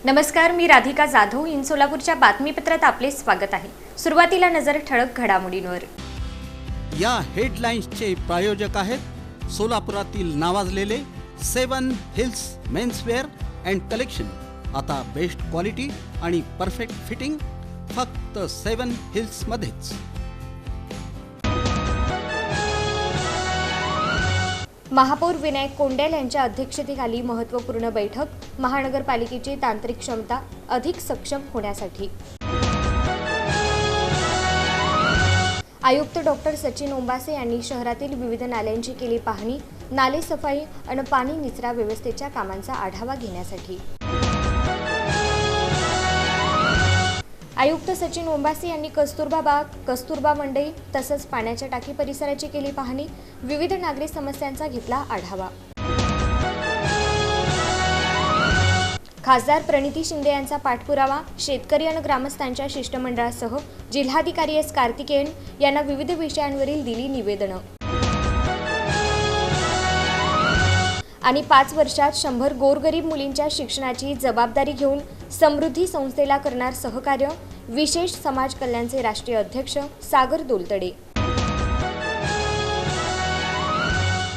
नमस्कार, मी राधिका जाधव. इन सोलापूरच्या बातमीपत्रात आपले स्वागत आहे. सुरुवातीला नजर ठळक घडामोडींवर. या हेडलाईन्सचे प्रायोजक आहेत सोलापुरातील नावाजलेले 7 हिल्स मेन्सवेअर अँड कलेक्शन. आता बेस्ट क्वालिटी आणि परफेक्ट फिटिंग फक्त 7 हिल्स मध्येच. महापौर विनायक कोंडेल यांच्या अध्यक्षतेखाली महत्त्वपूर्ण बैठक. महानगरपालिकेची तांत्रिक क्षमता अधिक सक्षम होण्यासाठी. आयुक्त डॉक्टर सचिन ओंबासे यांनी शहरातील विविध नाल्यांची केली पाहणी. नाले सफाई आणि पाणी निचरा व्यवस्थेच्या कामांचा आढावा घेण्यासाठी. आयुक्त सचिन ओंबासे यांनी कस्तुरबा बाग, कस्तुरबा मंडई तसंच पाण्याच्या टाकी परिसराची केली पाहणी. विविध नागरी समस्यांचा घेतला आढावा. खासदार प्रणिती शिंदे यांचा पाठपुरावा. शेतकरी आणि ग्रामस्थांच्या शिष्टमंडळासह जिल्हाधिकारी एस कार्तिकेयन यांना विविध विषयांवरील दिली निवेदनं. आणि 5 वर्षात 100 गोरगरीब मुलींच्या शिक्षणाची जबाबदारी घेऊन समृद्धी संस्थेला करणार सहकार्य. विशेष समाज कल्याणचे राष्ट्रीय अध्यक्ष सागर दोलतडे.